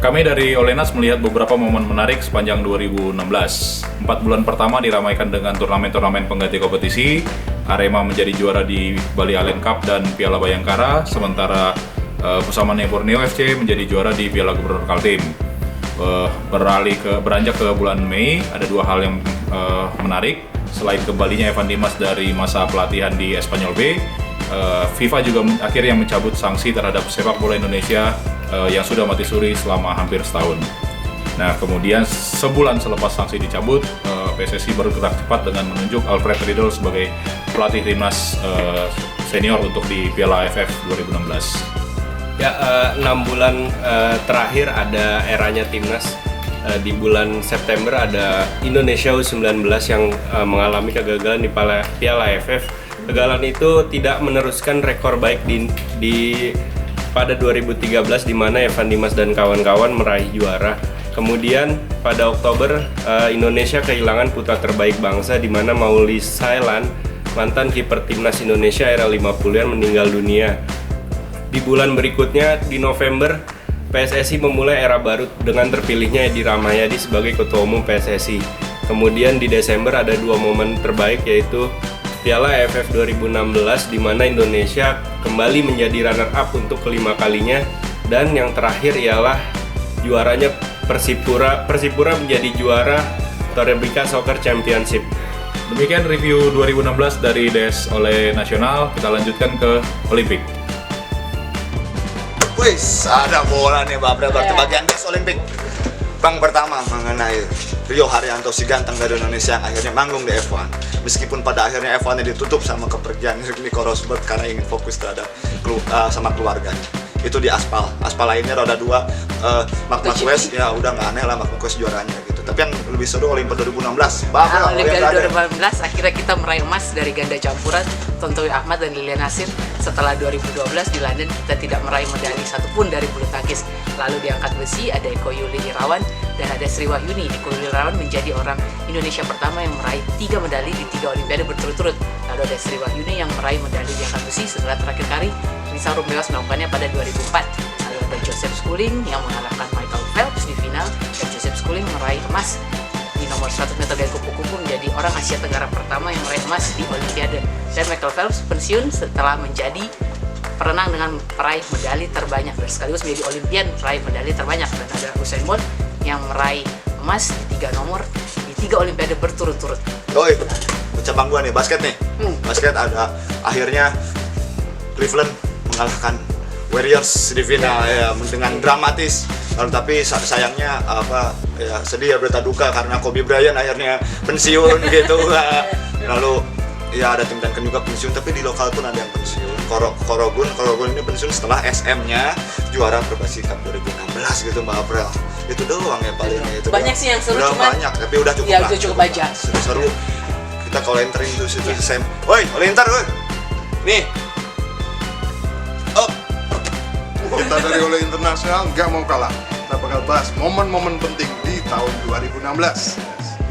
Kami dari Olenas melihat beberapa momen menarik sepanjang 2016. 4 bulan pertama diramaikan dengan turnamen-turnamen pengganti kompetisi. Arema menjadi juara di Bali Island Cup dan Piala Bayangkara, sementara Pusamania Borneo FC menjadi juara di Piala Gubernur Kaltim. Beranjak ke bulan Mei, ada dua hal yang menarik. Selain kembalinya Evan Dimas dari masa pelatihan di Espanyol B, FIFA juga akhirnya mencabut sanksi terhadap sepak bola Indonesia yang sudah mati suri selama hampir setahun. Nah, kemudian sebulan selepas sanksi dicabut, PSSI bergerak cepat dengan menunjuk Alfred Riedel sebagai pelatih timnas senior untuk di Piala AFF 2016. Ya, 6 bulan terakhir ada eranya timnas. Di bulan September ada Indonesia U19 yang mengalami kegagalan di Piala AFF. Kegagalan itu tidak meneruskan rekor baik pada 2013 di mana Evan Dimas dan kawan-kawan meraih juara. Kemudian pada Oktober Indonesia kehilangan putra terbaik bangsa di mana Mauli Sailan, mantan kiper timnas Indonesia era 50-an, meninggal dunia. Di bulan berikutnya di November PSSI memulai era baru dengan terpilihnya Edi Rahmayadi sebagai ketua umum PSSI. Kemudian di Desember ada dua momen terbaik, yaitu Piala AFF 2016 di mana Indonesia kembali menjadi runner up untuk kelima kalinya, dan yang terakhir ialah juaranya Persipura menjadi juara Torrebika Soccer Championship. Demikian review 2016 dari DES oleh Nasional. Kita lanjutkan ke Olimpik. Wis, ada bola nih Bang, berarti bagian DES Olimpik. Bang, pertama mengenai Rio Haryanto, si ganteng dari Indonesia yang akhirnya manggung di F1. Meskipun pada akhirnya F1-nya ditutup sama kepergian Nico Rosberg karena ingin fokus terhadap sama keluarganya. Itu di aspal lainnya roda 2, Marc Marquez ya udah nggak aneh lah Marc Marquez juaranya gitu. Tapi yang lebih seru Olimpiade 2016. Olimpiade 2016 akhirnya kita meraih emas dari ganda campuran Tontowi Ahmad dan Lilian Natsir. Setelah 2012 di London kita tidak meraih medali satupun dari bulu tangkis. Lalu di angkat besi ada Eko Yuli Irawan dan ada Sri Wahyuni. Eko Yuli Irawan menjadi orang Indonesia pertama yang meraih 3 medali di 3 Olimpiade berturut-turut. Lalu ada Sri Wahyuni yang meraih medali di angkat besi setelah terakhir kali Risa Rombewas melakukannya pada 2004. Lalu ada Joseph Schooling yang mengalahkan Michael Phelps di final, dan Joseph Schooling meraih emas di nomor 100 meter gaya kupu-kupu, menjadi orang Asia Tenggara pertama yang meraih emas di Olimpiade. Dan Michael Phelps pensiun setelah menjadi perenang dengan peraih medali terbanyak dan sekaligus menjadi Olimpian peraih medali terbanyak. Dan ada Usain Bolt yang meraih emas di 3 nomor di 3 Olimpiade berturut-turut. Doi, cabang gua nih, basket nih. Basket ada akhirnya Cleveland mengalahkan Warriors di final ya dengan dramatis. Lalu tapi sayangnya sedih ya, berita duka karena Kobe Bryant akhirnya pensiun gitu. Lalu ya ada tim Duncan juga pensiun, tapi di lokal pun ada yang pensiun. Korogun ini pensiun setelah SM-nya juara Perbasi Cup 2016 gitu Mbak April. Itu doang ya paling itu. Banyak sih yang seru, udah cuman banyak, tapi udah cukup ya, lah. udah cukup aja. Seru. Kita kalau enterin tuh situ Sam. Woi, Olintar woi. Nih. Kita dari Oleh Internasional nggak mau kalah. Kita bakal bahas momen-momen penting di tahun 2016.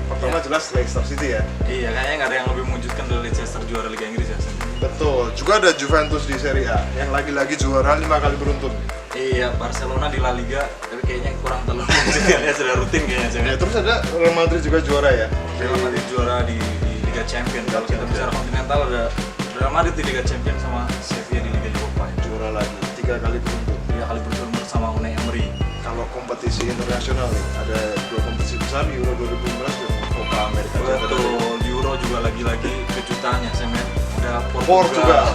Pertama jelas Leicester City ya. Iya, kayaknya nggak ada yang lebih mengejutkan dari Leicester juara Liga Inggris ya. Betul. Juga ada Juventus di Serie A yang lagi-lagi juara 5 kali beruntun. Iya, Barcelona di La Liga, tapi kayaknya kurang terlalu mengejutkan ya, sudah rutin kayaknya. Ya, terus ada Real Madrid juga juara ya. Real Madrid juara di Liga Champions. Kalau kita bicara kontinental ada Real Madrid di Liga Champions sama Sevilla di Liga Europa. Juara lagi 3 kali beruntun. 3 kali beruntun bersama Unai Emery. Kalau kompetisi internasional nih, ada 2 kompetisi besar, Euro 2015 dan Copa America. Betul, Euro juga lagi-lagi kejutannya, Sam ya. Ada Portugal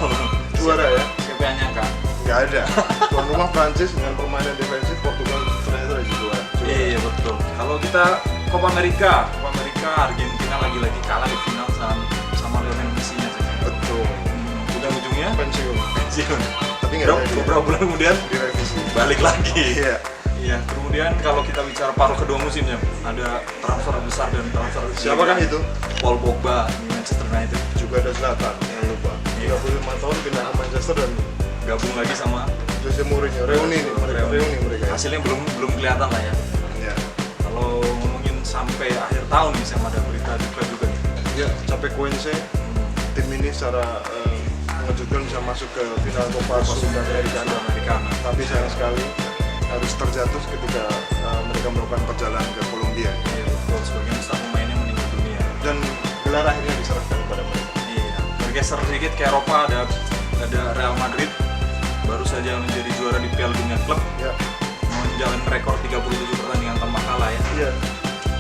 juara ya. Siapa yang nyangka? Nggak ada. Tuan rumah Prancis dengan permainan defensif, Portugal ternyata lagi juara. Iya betul. Kalau kita Copa America Argentina lagi-lagi kalah di final sama Lionel Messi-nya. Betul. Ujung-ujungnya Pensiun. Tapi nggak ada. Beberapa bulan kemudian direvisi. balik lagi. Iya. Iya. Kemudian kalau kita bicara paruh kedua musimnya, ada transfer besar dan transfer. Siapa kan itu? Paul Pogba di Manchester United. Juga ada Zlatan, jangan lupa. 35 tahun pindah ke Manchester dan Gabung lagi sama Jose Mourinho. Reuni mereka. Hasilnya belum kelihatan lah ya. Iya. Kalau ngomongin sampai akhir tahun nih, sama ada berita juga nih. Ya, Chapecoense tim ini secara mengejutkan bisa masuk ke final Copa Sudamericana. Tapi sayang sekali harus terjatuh ketika mereka melakukan perjalanan ke Kolombia. Iya, betul. Sebagian besar pemain yang meninggal dunia. Dan gelar akhirnya diserahkan kepada mereka. Iya. Bergeser sedikit ke Eropa, ada Real Madrid baru saja menjadi juara di Piala Dunia Klub, Ya, menjalin rekor 37 pertandingan tanpa kalah ya. iya.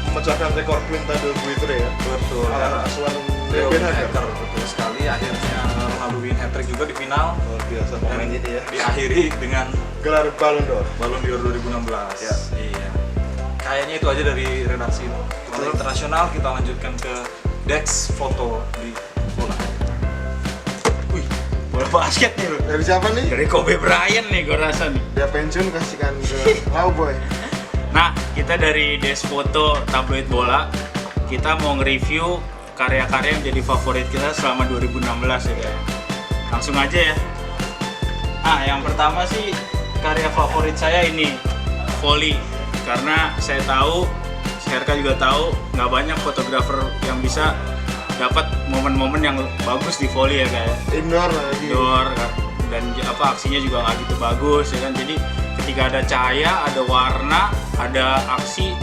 Memecahkan rekor Quinta del Buitre ya. Betul. Ala asuhan Leo Ben Hacker, Hacker. betul sekali. Akhirnya Ronaldo win hat-trick juga di final. Luar biasa Dan pemain ini ya. diakhiri dengan Gelar Ballon d'Or. Ballon d'Or 2016. Ya. Iya. Kayaknya itu aja dari redaksi bola internasional. Kita lanjutkan ke Dex foto di bola. Wih, bola basket nih bro. Dari siapa nih? Dari Kobe Bryant nih gue rasa nih. Dia pensiun kasihkan ke Cowboy. Nah, kita dari Desfoto Tabloid Bola, kita mau nge-review karya-karya yang jadi favorit kita selama 2016 ya guys. Langsung aja ya. Yang pertama sih karya favorit saya ini volley, karena saya tahu, Herka juga tahu, nggak banyak fotografer yang bisa dapat momen-momen yang bagus di volley ya guys. Indoor lagi. Indoor kan. Dan aksinya juga nggak gitu bagus ya kan. Jadi ketika ada cahaya, ada warna, ada aksi,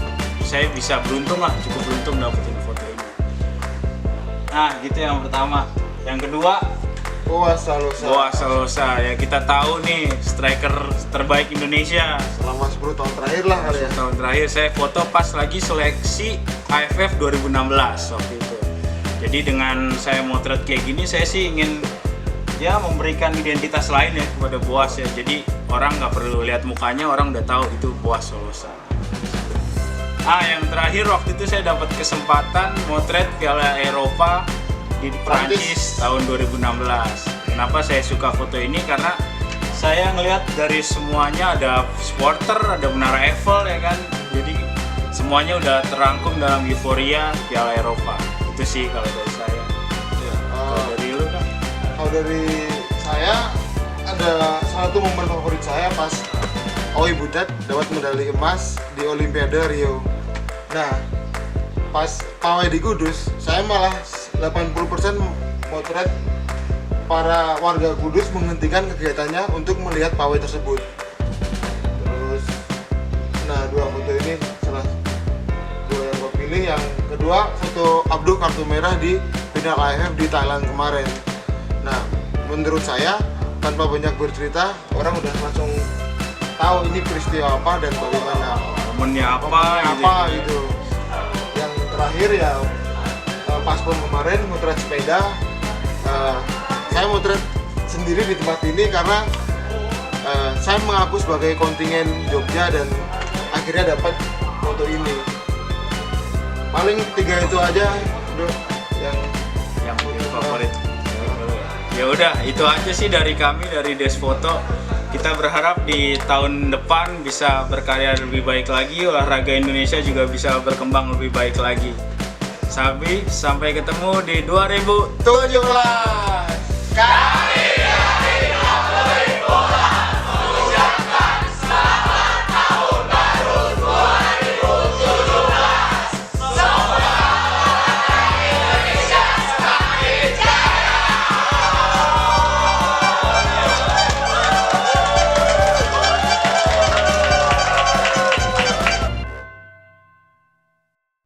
saya bisa beruntung lah, cukup beruntung dapetin foto ini. Nah gitu yang pertama. Yang kedua, Boas Salosa. Boas Salosa ya, kita tahu nih striker terbaik Indonesia. Selama 10 tahun terakhir lah kali ya. Tahun terakhir saya foto pas lagi seleksi AFF 2016 waktu itu. Jadi dengan saya motret kayak gini, saya sih ingin ya memberikan identitas lain ya kepada Boas ya. Jadi orang nggak perlu lihat mukanya, orang udah tahu itu Boas Solosa. Yang terakhir waktu itu saya dapat kesempatan motret Piala Eropa di Prancis tahun 2016. Kenapa saya suka foto ini? Karena saya ngelihat dari semuanya ada supporter, ada Menara Eiffel ya kan. Jadi semuanya udah terangkum dalam euforia Piala Eropa. Itu sih kalau dari saya. Kalau dari lu kan? Kalau dari saya ada satu momen favorit saya pas Owi Butet dapat medali emas di Olimpiade Rio. Nah, pas pawai di Kudus, saya malah 80% motret para warga Kudus menghentikan kegiatannya untuk melihat pawai tersebut. Terus, nah dua foto ini salah dua yang gue pilih. Yang kedua foto Abdul kartu merah di final AFF di Thailand kemarin. Nah, menurut saya tanpa banyak bercerita, orang udah langsung tahu ini peristiwa apa dan bagaimana. Momennya Apa gitu. Yang terakhir ya pas pon kemarin motret sepeda. Saya motret sendiri di tempat ini karena saya mengaku sebagai kontingen Jogja dan akhirnya dapat foto ini. Paling 3 itu aja, Dok, yang favorit. Ya udah, itu aja sih dari kami dari Desfoto. Kita berharap di tahun depan bisa berkarya lebih baik lagi, olahraga Indonesia juga bisa berkembang lebih baik lagi. Sampai ketemu di 2017. Kami